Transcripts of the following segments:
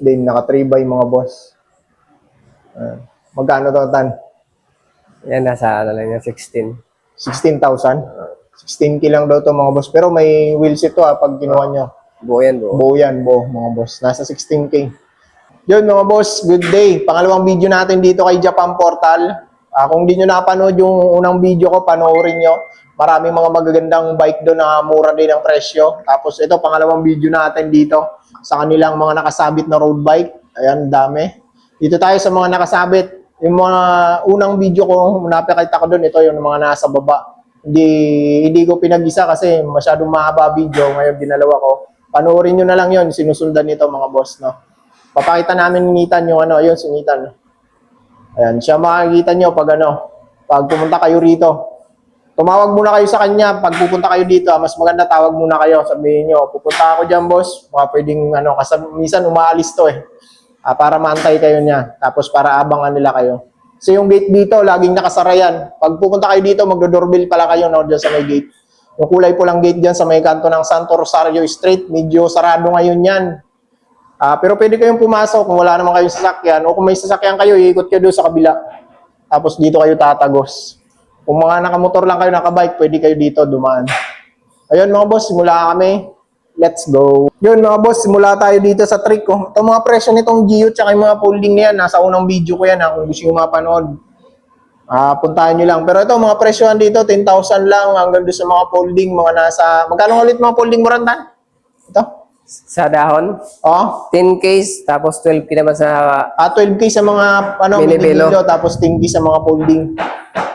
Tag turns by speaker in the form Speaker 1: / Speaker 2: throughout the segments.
Speaker 1: Din naka 3 by mga boss. Magkano to, Tan?
Speaker 2: Yan, nasa ano lang yan, 16.
Speaker 1: 16,000? 16K lang daw to mga boss. Pero may wheelset to pag kinuha nyo.
Speaker 2: Buo yan, buo.
Speaker 1: Buo yan, buo mga boss. Nasa 16K. Yun mga boss, good day. Pangalawang video natin dito kay Japan Portal. Kung di nyo nakapanood yung unang video ko, panoorin nyo. Maraming mga magagandang bike doon na mura din ang presyo. Tapos ito, pangalawang video natin dito sa kanilang mga nakasabit na road bike. Ayan, dami. Dito tayo sa mga nakasabit. Yung mga unang video ko, napakita ko doon, ito yung mga nasa baba. Hindi ko pinag-isa kasi masyadong mahaba video. Ngayon, dinalawa ko. Panoorin nyo na lang yun, sinusundan nito mga boss, no? Papakita namin ngitan yung ano, ayun, singitan. Ayan, siya makikita nyo pag pumunta kayo rito. Tumawag muna kayo sa kanya pag pupunta kayo dito. Mas maganda tawag muna kayo. Sabihin nyo, pupunta ako dyan, boss. Mga pwedeng, kasi minsan umaalis to para maantay kayo niya. Tapos para abangan nila kayo. So yung gate dito, laging nakasara yan. Pag pupunta kayo dito, magdo-doorbell pala kayo dyan sa may gate. Yung kulay pulang gate dyan sa may kanto ng Santo Rosario Street, medyo sarado ngayon yan. Pero pwede kayong pumasok kung wala naman kayong sasakyan. O kung may sasakyan kayo, iikot kayo doon sa kabila. Tapos dito kayo tatagos. Kung mga nakamotor lang kayo, nakabike, pwede kayo dito dumaan. Ayun mga boss, simula kami. Let's go. Yun mga boss, simula tayo dito sa trick ko. Itong mga presyo nitong Gio tsaka yung mga folding niyan, nasa unang video ko yan kung gusto nyo mapanood. Puntahan nyo lang. Pero ito, mga presyohan dito, 10,000 lang hanggang doon sa mga folding, mga nasa... Magkano ulit mga folding mo rin, Tan? Ito?
Speaker 2: Sa dahon,
Speaker 1: Oh?
Speaker 2: 10 case, tapos 12 naman sa
Speaker 1: 12K sa mga
Speaker 2: Minibelo.
Speaker 1: minibelo, tapos 10K sa mga folding.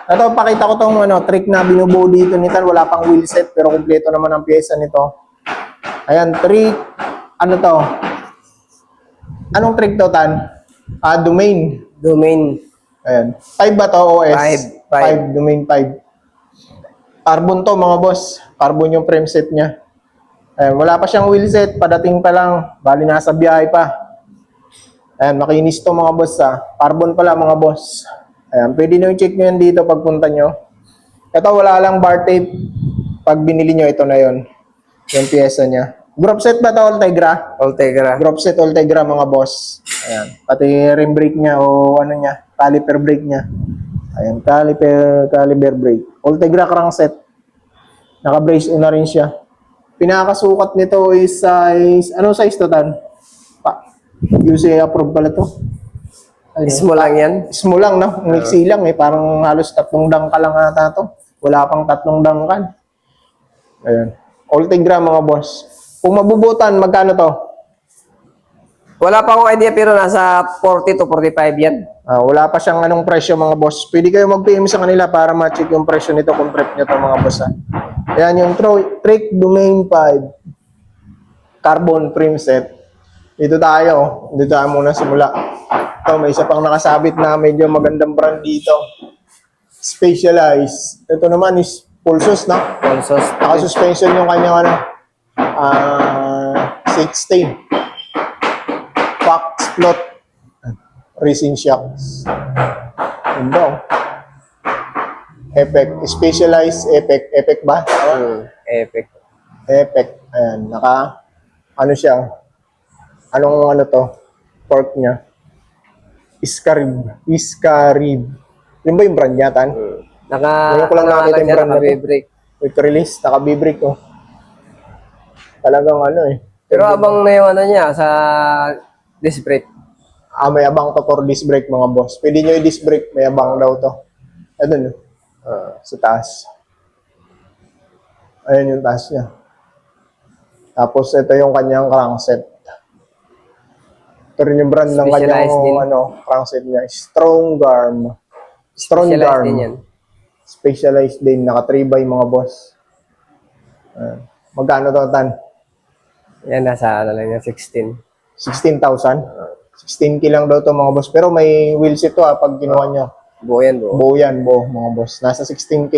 Speaker 1: Ito, pakita ko tong trick na binubuo dito ni Tan. Wala pang wheelset, pero kumpleto naman ang pyesa nito. Ayan, trick. Ano to? Anong trick to, Tan? Domain.
Speaker 2: domain.
Speaker 1: Ayan. 5 ba to, OS?
Speaker 2: 5.
Speaker 1: 5, domain 5. Carbon to, mga boss. Carbon yung frame set niya. Ayan, wala pa siyang wheelset. Padating pa lang. Bali, nasa biyahe pa. Ayan, makinis to, mga boss, Carbon pala, mga boss. Ayan, pwede nyo i-check nyo yan dito pagpunta nyo. Ito, wala lang bar tape. Pag binili nyo, ito na yon yung pyesa niya. Group set ba ito, Ultegra?
Speaker 2: Ultegra.
Speaker 1: Group set, Ultegra, mga boss. Ayan, pati rim brake niya o caliper brake niya. Ayan, caliper brake. Ultegra crankset. Naka-brace na rin siya. Pinakasukat nito is size, anong size to, Tan? UCA approved pala to.
Speaker 2: Small lang yan.
Speaker 1: Small lang, no? Mixi lang parang halos 3 dangka lang ata to. Wala pang 3 dangkan. Ayan. Ultegra, mga boss. Kung mabubutan, magkano to?
Speaker 2: Wala pa akong idea pero nasa 40 to 45 yan.
Speaker 1: Wala pa siyang anong presyo, mga boss. Pwede kayo mag-PM sa kanila para ma-check yung presyo nito kung prep nyo to, mga boss. Ayan yung trick domain 5 carbon frame set. Dito tayo. Dito tayo muna simula. Ito, may isa pang nakasabit na medyo magandang brand dito. Specialized. Ito naman is Pulsos, no?
Speaker 2: Pulsos.
Speaker 1: Naka-suspension yung kanyang 16. Fox float. Racing shocks. Ganda, Effect. Specialized effect. Effect ba?
Speaker 2: Epic.
Speaker 1: Effect. Ayan. Siya? Anong to? Fork niya. Iscarib. Yun ba yung brand niya, Tan? Ngayon ko lang nakita yung brand na to. Quick release. Naka-B-brake, Talagang
Speaker 2: Pero abang na yung niya sa disc brake.
Speaker 1: May abang to for disc brake, mga boss. Pwede nyo i-disc brake. May abang daw to. Doon, sa taas. Ayan yung taas niya. Tapos, ito yung kanyang crankset. Ito rin yung brand ng kanyang crankset niya. Strong Arm.
Speaker 2: Specialized din yan.
Speaker 1: Specialized din. Naka 3 by, mga boss. Magkano to, Tan?
Speaker 2: Yan, nasa lang yan, 16.
Speaker 1: 16,000? 16K lang daw to, mga boss. Pero may wheelset to, pag kinuha nyo.
Speaker 2: Buo yan, buo.
Speaker 1: Buo yan, mga boss. Nasa 16K.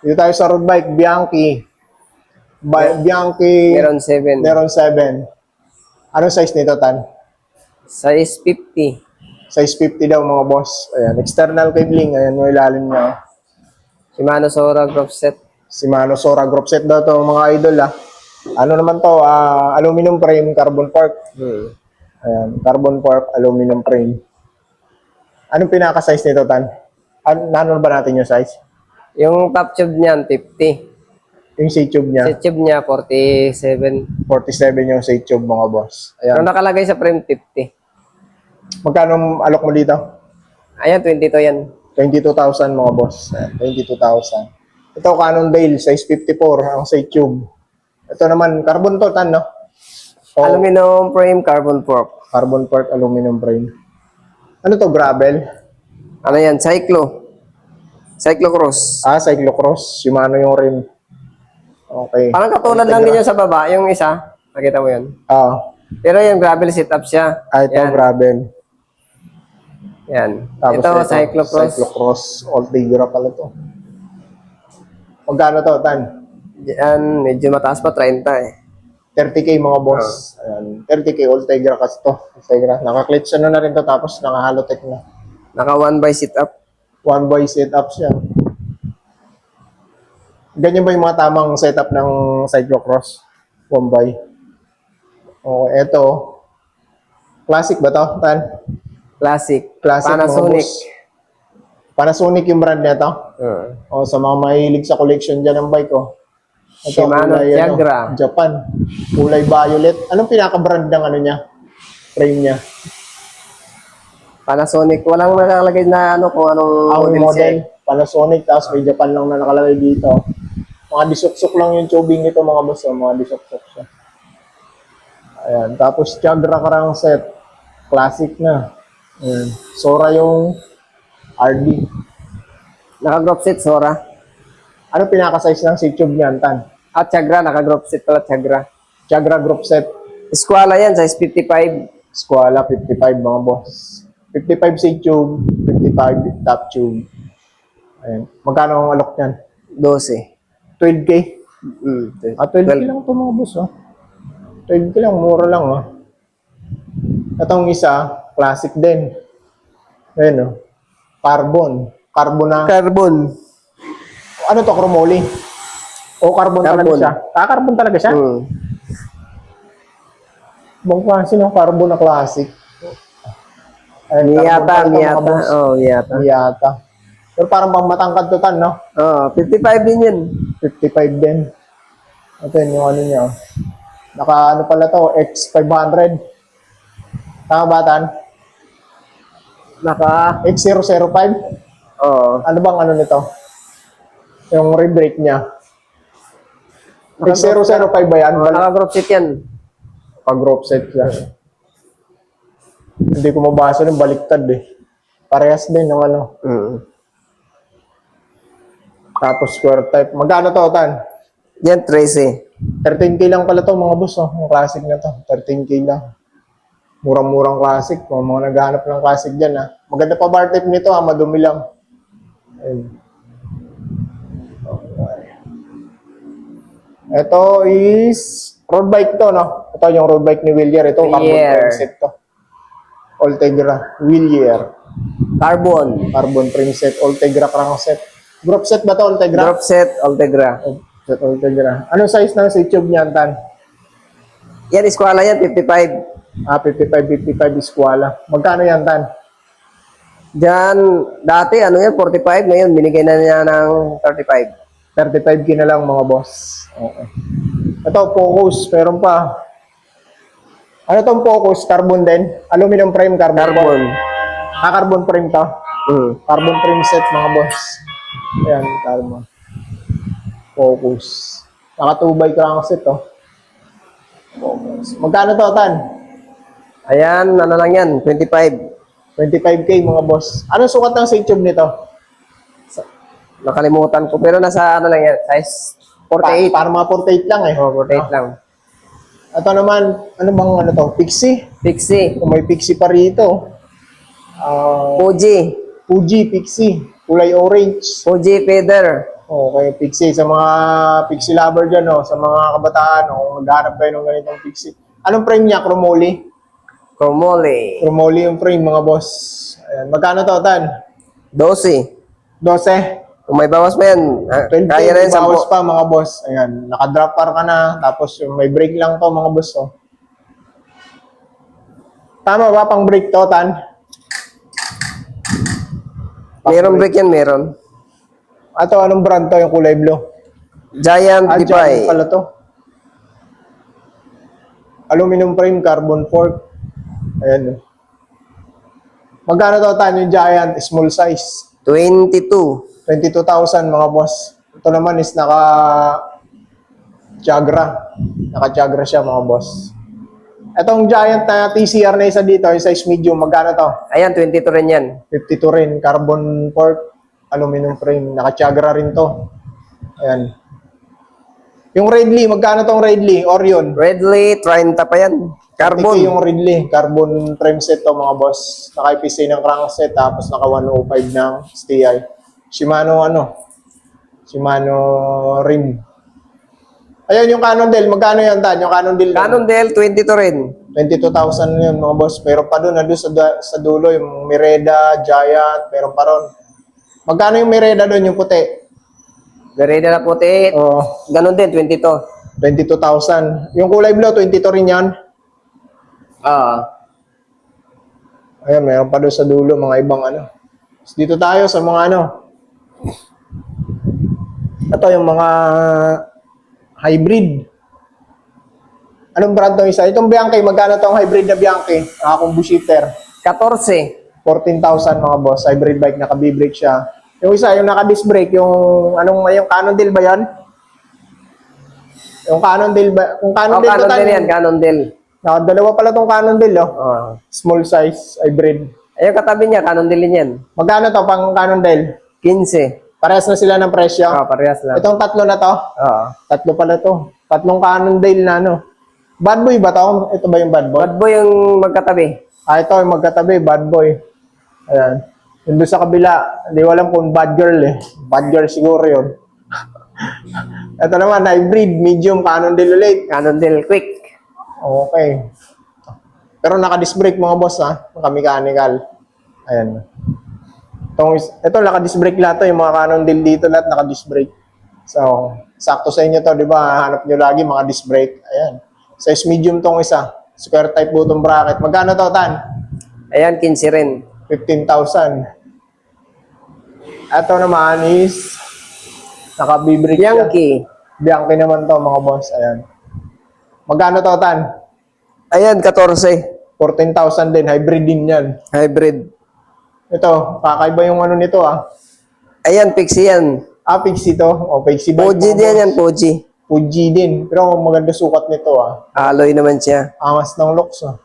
Speaker 1: Dito tayo sa road bike, Bianchi. Bianchi.
Speaker 2: Meron 7.
Speaker 1: Meron 7. Anong size nito, Tan?
Speaker 2: Size 50.
Speaker 1: Size 50 daw, mga boss. Ayan, external cabling. Ayan yung ilalim niya.
Speaker 2: Shimano Sora group set.
Speaker 1: Shimano Sora group set daw to, mga idol, Ano naman to? Aluminum frame, carbon fork. Ayan, carbon fork, aluminum frame. Anong pinaka-size nito, Tan? Nanon ba natin yung size?
Speaker 2: Yung top tube niyan, 50.
Speaker 1: Yung C-tube niya,
Speaker 2: Sa tube niya, 47.
Speaker 1: 47 yung C-tube mga boss.
Speaker 2: Pero
Speaker 1: Ayan.
Speaker 2: nakalagay sa frame, 50.
Speaker 1: Magkano alok mo dito?
Speaker 2: Ayan, 22 yan.
Speaker 1: 22,000 mga boss. Ayan, 22,000. Ito, Cannondale, size 54, ang C-tube. Ito naman, carbon to, Tan, no? O,
Speaker 2: Aluminum frame, carbon fork.
Speaker 1: carbon fork, aluminum frame. Ano to, gravel?
Speaker 2: Ano yan? Cyclocross.
Speaker 1: Cyclocross. Shimano yung rim. Okay.
Speaker 2: Parang katulad lang din yung sa baba, yung isa. Nakita mo yun. Pero yung gravel setup siya.
Speaker 1: Ito,
Speaker 2: Yan.
Speaker 1: gravel.
Speaker 2: Yan.
Speaker 1: Tapos
Speaker 2: Ito, cyclocross.
Speaker 1: Cyclocross. All-Tigra pala to. Magkano to, Tan?
Speaker 2: Yan, medyo mataas pa, 30 eh.
Speaker 1: 30K mga boss. Ayan. 30K All-Tigra kasi to. All-Tigra. Naka-clutch ano na rin to, tapos naka-halotech na.
Speaker 2: Naka 1x setup.
Speaker 1: One by setup siya. Ganyan ba yung mga tamang setup ng cyclocross? One by. Okay, eto. Classic ba to, Tan?
Speaker 2: Classic.
Speaker 1: Classic mga
Speaker 2: Panasonic.
Speaker 1: boss. Panasonic yung brand nito. O sa mga mahilig sa collection dyan ng bike, oh. Ito,
Speaker 2: Shimano
Speaker 1: kulay,
Speaker 2: Tiagra.
Speaker 1: Japan. Kulay violet. Anong pinaka-brand ng ano niya? Frame niya?
Speaker 2: Panasonic. Walang nakalagay na ano kung anong
Speaker 1: Ang
Speaker 2: model siya.
Speaker 1: model, Panasonic, tapos may Japan lang na nakalagay dito. Mga disuksok lang yung tubing nito mga boss, oh. Mga disuksok siya. Ayan. Tapos Tiagra karang set. Classic na. Ayan. Sora yung RD.
Speaker 2: Naka-group set, Sora.
Speaker 1: Ano pinaka-size ng C-tube niyan, Tan?
Speaker 2: At Tiagra, naka-group set pala, Tiagra.
Speaker 1: Tiagra group set.
Speaker 2: Squala yan, size 55.
Speaker 1: Squala 55 mga boss. 55 C-tube, 55 top tube. Ayan. Magkano ang alok niyan?
Speaker 2: 12.
Speaker 1: 12K? 12K
Speaker 2: 12.
Speaker 1: lang ito mga boss, oh. 12K lang, mura lang, oh. Itong isa, classic din. Ayan, oh. Carbon. Carbon na.
Speaker 2: Carbon.
Speaker 1: Ano to, chromoly? O carbon talaga
Speaker 2: Carbon.
Speaker 1: siya? Carbon talaga siya? Bang klase ng carbon na classic. Ayun,
Speaker 2: Miyata,
Speaker 1: carbon talaga, mga boss.
Speaker 2: Miyata.
Speaker 1: Miyata. Pero parang pang matangkad to, Tan, no?
Speaker 2: 55 din yun.
Speaker 1: 55 din. Ito yun, yung ano niya. Naka, ano pala to, X500. Tama ba, Tan?
Speaker 2: Naka,
Speaker 1: X005? Ano bang ano nito? Yung rebrake niya. X005 ba yan?
Speaker 2: naka-group set yan.
Speaker 1: Pag-group set siya. Hindi ko mabasa ng baliktad eh. Parehas din ng ano. Tapos square type. Magkano to, Tan?
Speaker 2: Yan, 13.
Speaker 1: 13K lang pala to mga boss. Oh. Yung classic na to. 13K lang. Murang-murang classic. Kung mga naghahanap ng classic dyan. Ha. Maganda pa bar type nito. Ha. Madumi lang. Ayun. Okay. Ito is road bike to, no? Ito yung road bike ni Willier. Ito, carbon
Speaker 2: Willier.
Speaker 1: frame set to. Ultegra. Willier.
Speaker 2: Carbon.
Speaker 1: Carbon frame set. Ultegra crankset. Group set ba to, Ultegra?
Speaker 2: Group set, Ultegra.
Speaker 1: Set Ultegra. Anong size ng C-tube niyan, Tan?
Speaker 2: Yan, Squala yan, 55.
Speaker 1: 55 Escuela. Magkano yan, Tan?
Speaker 2: Diyan, dati, ano yan, 45. Ngayon, binigay na niya ng 35.
Speaker 1: 35K na lang, mga boss. Okay. Ito, Focus. Meron pa. Ano tong Focus? Carbon din? Aluminum frame, carbon.
Speaker 2: Carbon.
Speaker 1: Carbon frame to. Carbon frame set, mga boss. Ayan, carbon. Focus. Naka 2x crankset, to. Focus. Magkano to, Tan?
Speaker 2: Ayan, ano lang yan, 25.
Speaker 1: 25K, mga boss. Anong sukat ng C-tube nito?
Speaker 2: Nakalimutan ko, pero nasa ano lang yan, size 48.
Speaker 1: Para mga 48 lang eh.
Speaker 2: 48 lang.
Speaker 1: Ito naman, ano bang ano to? Pixie?
Speaker 2: Pixie.
Speaker 1: Kung may Pixie pa rito.
Speaker 2: Fuji.
Speaker 1: Fuji, Pixie. Kulay orange.
Speaker 2: Fuji Feather.
Speaker 1: Okay, Pixie. Sa mga Pixie lover dyan, no? Sa mga kabataan, no? Kung maghanap kayo ng ganitong Pixie. Anong frame niya? Chromoly?
Speaker 2: Chromoly.
Speaker 1: Chromoly yung frame, mga boss. Ayan. Magkano to, Tan?
Speaker 2: 12.
Speaker 1: 12?
Speaker 2: Kung may bawas pa yan,
Speaker 1: 12K,
Speaker 2: kaya na
Speaker 1: may
Speaker 2: yun, 10.
Speaker 1: bawas pa, mga boss. Ayan. Naka-drop bar ka na. Tapos yung may brake lang to, mga boss. Oh. Tama ba? Pang brake to, Tan?
Speaker 2: Meron brake yan, meron.
Speaker 1: Ato, anong brand to? Yung kulay blue?
Speaker 2: Giant
Speaker 1: Giant
Speaker 2: Defy.
Speaker 1: pala to. Aluminum frame, carbon fork. Ayan. Magkano to, Tan? Yung Giant, small size.
Speaker 2: 22.
Speaker 1: 22,000 mga boss. Ito naman is naka-Jagra. Naka-Jagra siya mga boss. Itong Giant na TCR na isa dito, yung size medium, magkano to?
Speaker 2: Ayan, 22 rin yan.
Speaker 1: 52 rin, carbon fork, aluminum frame, naka-Jagra rin to. Ayan. Yung Ridley, magkano tong Ridley? Orion.
Speaker 2: Redley, 30 pa yan.
Speaker 1: Carbon.
Speaker 2: Carbon.
Speaker 1: Yung Ridley, carbon frame set to mga boss. Naka-IPC ng crankset, tapos naka 105 ng STI. Shimano Shimano rim. Ayun yung Cannondale, magkano yan, Tan? Yung Cannondale.
Speaker 2: Cannondale, 22 rin.
Speaker 1: 22,000 yun mga boss. Meron pa doon, nandun sa dulo, yung Mereda, Giant, meron pa ron. Magkano yung Mereda doon, yung puti?
Speaker 2: Mereda na puti.
Speaker 1: Oh,
Speaker 2: Ganon din, 22.
Speaker 1: 22,000. Yung kulay blue, 22 rin yan. Ayan, meron pa doon sa dulo, mga ibang ano. Dito tayo sa mga ano. Ito yung mga hybrid. Anong brand tong isa? Itong Bianchi, magkano tong hybrid na Bianchi? Combo shifter.
Speaker 2: 14.
Speaker 1: 14,000 mga boss. Hybrid bike, naka-B-brake siya. Yung isa, yung naka-disc brake, yung Cannondale ba yan? Yung Cannondale ba? Kung Cannondale to
Speaker 2: Cannondale
Speaker 1: tayo.
Speaker 2: yan, Cannondale.
Speaker 1: Dalawa pala tong Cannondale, oh.
Speaker 2: Oh.
Speaker 1: Small size, hybrid.
Speaker 2: Ayun, katabi niya, Cannondale din yan.
Speaker 1: Magkano to pang Cannondale?
Speaker 2: 15.
Speaker 1: Parehas na sila ng presyo.
Speaker 2: Parehas lang.
Speaker 1: Itong tatlo na to?
Speaker 2: Oo.
Speaker 1: Tatlo pala to. Tatlong Cannondale na ano. Bad boy ba to? Ito ba yung bad boy?
Speaker 2: Bad boy yung magkatabi.
Speaker 1: Ito yung magkatabi, bad boy. Ayan. Yung doon sa kabila, hindi ko alam kung bad girl eh. Bad girl siguro yun. Ito naman, hybrid, medium, Cannondale ulit.
Speaker 2: Cannondale Quick.
Speaker 1: Okay. Pero naka-disc brake mga boss ha. Naka-mechanical. Ayan. Ito naka-disc brake lahat to. Yung mga Cannondale dito lahat naka-disc brake. So, sakto sa inyo to, di ba? Hanap nyo lagi mga disc brake. Ayan. Size medium tong isa. Square type button bracket. Magkano to, Tan?
Speaker 2: Ayan, 15 rin.
Speaker 1: 15,000. Ito naman is naka-B-brake siya.
Speaker 2: Bianchi.
Speaker 1: Bianchi naman to mga boss. Ayan. Magkano to, Tan?
Speaker 2: Ayan, 14.
Speaker 1: 14,000 din. Hybrid din yan.
Speaker 2: Hybrid.
Speaker 1: Ito, kakaiba yung ano nito ah.
Speaker 2: Ayan, Pixie yan.
Speaker 1: Pixie to. O, Pixie bike.
Speaker 2: Fuji
Speaker 1: mga
Speaker 2: din
Speaker 1: boss.
Speaker 2: yan, Fuji.
Speaker 1: Fuji din. Pero maganda sukat nito ah.
Speaker 2: Alloy naman siya.
Speaker 1: Angas ng looks ah.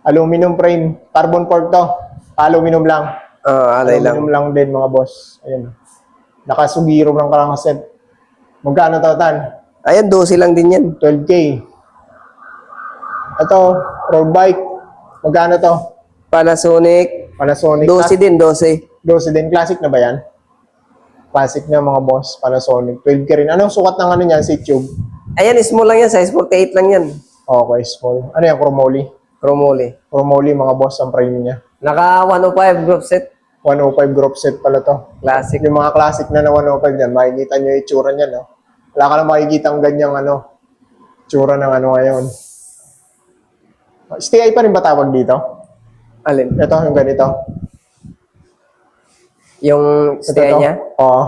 Speaker 1: Aluminum frame. Carbon fork to. Aluminum lang.
Speaker 2: Alloy lang.
Speaker 1: Aluminum lang din mga boss. Ayan. Nakasugiro ng crankset. Magkano to, Tan?
Speaker 2: Ayan, 12 lang din yan.
Speaker 1: 12K. Ito, road bike. Magkano to?
Speaker 2: Panasonic.
Speaker 1: Panasonic.
Speaker 2: 12 din, 12.
Speaker 1: 12 din. Classic na ba yan? Classic na mga boss. Panasonic. 12K rin. Anong sukat ng ano yan? Si Tube?
Speaker 2: Ayan, small lang yan. Size 48 lang yan.
Speaker 1: Okay, small. Ano yan? Chromoly?
Speaker 2: Chromoly.
Speaker 1: Chromoly mga boss ang frame niya.
Speaker 2: Naka 105 group set.
Speaker 1: 105 group set pala to.
Speaker 2: Classic.
Speaker 1: Yung mga classic na 105 yan, makikita nyo yung itsura niyan, no? Wala ka lang makikita ang ganyang itsura ng ano ngayon. STI pa rin ba tawag dito?
Speaker 2: Alin?
Speaker 1: Ito, yung ganito.
Speaker 2: Yung
Speaker 1: Ito,
Speaker 2: stay
Speaker 1: to.
Speaker 2: niya?
Speaker 1: Oo.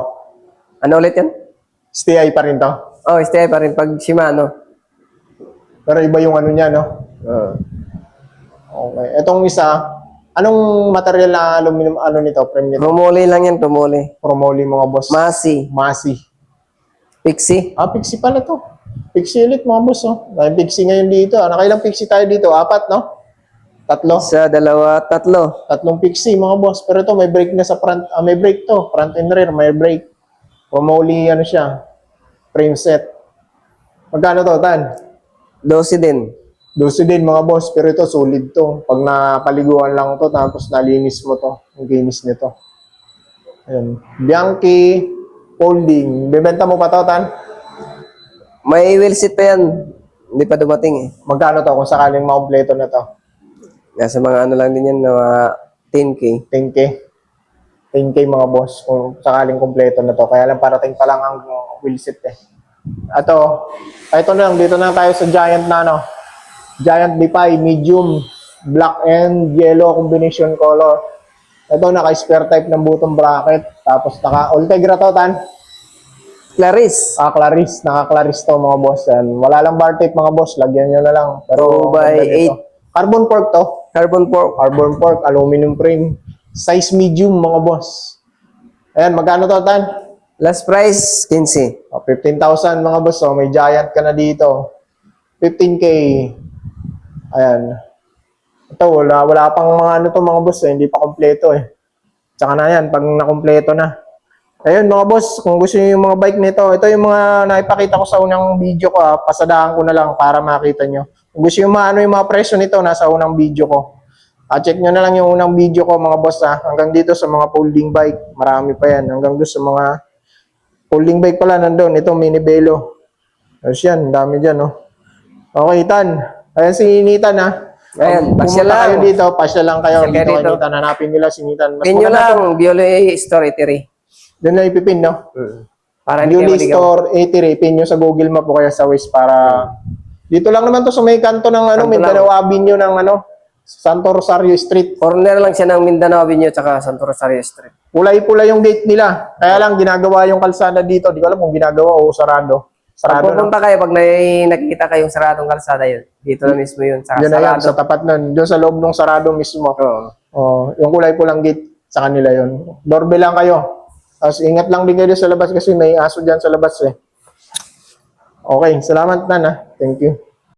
Speaker 2: Ano ulit yan?
Speaker 1: STI pa rin to.
Speaker 2: Oh, stay pa rin pag Shimano.
Speaker 1: Pero iba yung ano niya, no? Okay. Itong isa, anong material na aluminum, nito, frame nito?
Speaker 2: Chromoly lang yan, Chromoly.
Speaker 1: Chromoly mga boss.
Speaker 2: Masi.
Speaker 1: Masi.
Speaker 2: Pixie.
Speaker 1: Pixie pala to. Pixie ulit mga boss, oh. Dahil Pixie ngayon dito. Nakailang Pixie tayo dito? 4, no? 3.
Speaker 2: Sa dalawa, 3.
Speaker 1: 3 Pixie mga boss. Pero ito may brake na sa front. May brake to. Front and rear, may brake. Chromoly, siya. Frame set. Magkano to, Tan?
Speaker 2: 12 din.
Speaker 1: 12 din mga boss. Pero ito, solid to. Pag napaliguan lang to, tapos nalinis mo to. Ang ginis nito. Ayan. Bianchi folding. Bibenta mo pa to, Tan?
Speaker 2: May wheel seat pa yan. Hindi pa dumating eh.
Speaker 1: Magkano to kung sakaling makumpleto na to?
Speaker 2: Nasa mga ano lang din yan, mga 10K.
Speaker 1: 10K. 10K mga boss kung sakaling kumpleto na to. Kaya lang parating pa lang ang wheel set eh. Ito na lang. Dito na tayo sa Giant na Giant Defy, medium, black and yellow combination color. Ito, naka-spare type ng button bracket. Tapos naka-Ultegra to, Tan.
Speaker 2: Clarice.
Speaker 1: Clarice, naka-Clarice to mga boss. Yan. Wala lang bar tape mga boss, lagyan nyo na lang. Pero
Speaker 2: 2x8.
Speaker 1: Carbon fork to.
Speaker 2: Carbon fork.
Speaker 1: Carbon fork, aluminum frame. Size medium mga boss. Ayan, magkano to, Tan?
Speaker 2: Last price, 15.
Speaker 1: 15,000 mga boss. So, may giant ka na dito. 15K. Ayan. Ito, wala pang mga ano to mga boss. Hindi pa kompleto eh. Tsaka na yan, pag nakompleto na. Ayun mga boss, kung gusto niyo yung mga bike nito, ito yung mga naipakita ko sa unang video ko. Pasadahan ko na lang para makita nyo. Kung gusto niyo maano yung mga presyo nito, nasa unang video ko. Check nyo na lang yung unang video ko mga boss ha. Hanggang dito sa mga folding bike, marami pa yan. Hanggang doon sa mga folding bike pala nandun. Ito, mini Velo. Tapos yan, dami dyan oh. Okay, Tan. Ayan si Nitan ha.
Speaker 2: Ayan, pasya
Speaker 1: Pumunta
Speaker 2: lang.
Speaker 1: kayo dito, pasya lang kayo.
Speaker 2: Pasya
Speaker 1: Dito
Speaker 2: kayo
Speaker 1: kay
Speaker 2: dito.
Speaker 1: Nitan, hanapin nyo lang si Nitan. Mas
Speaker 2: Pin nyo
Speaker 1: maganda to.
Speaker 2: lang, Biole Story 3.
Speaker 1: Doon na ipipin, no?
Speaker 2: Para hindi kayo
Speaker 1: Yuli
Speaker 2: maligaw.
Speaker 1: Store 83, pin nyo sa Google Map o kaya sa Waze para... Dito lang naman to sa may kanto ng ano,
Speaker 2: Kanto
Speaker 1: Mindanao Avenue ng ano, Santo Rosario Street.
Speaker 2: Corner lang siya ng Mindanao Avenue tsaka Santo Rosario Street.
Speaker 1: Pulay-pula yung gate nila. Kaya lang ginagawa yung kalsada dito. Di ko alam kung ginagawa o sarado.
Speaker 2: Pag
Speaker 1: Sarado na.
Speaker 2: pupunta kayo, pag nakikita kayong saradong kalsada yun, dito na mismo yun. Sa
Speaker 1: Yun na yan,
Speaker 2: sarado.
Speaker 1: sa tapat nun. Doon sa loob ng sarado mismo.
Speaker 2: Oo.
Speaker 1: Oh, yung kulay-pulang gate sa kanila yun. Doorbell lang kayo. Tapos ingat lang din kayo sa labas kasi may aso dyan sa labas eh. Okay, salamat Nan ha. Thank you.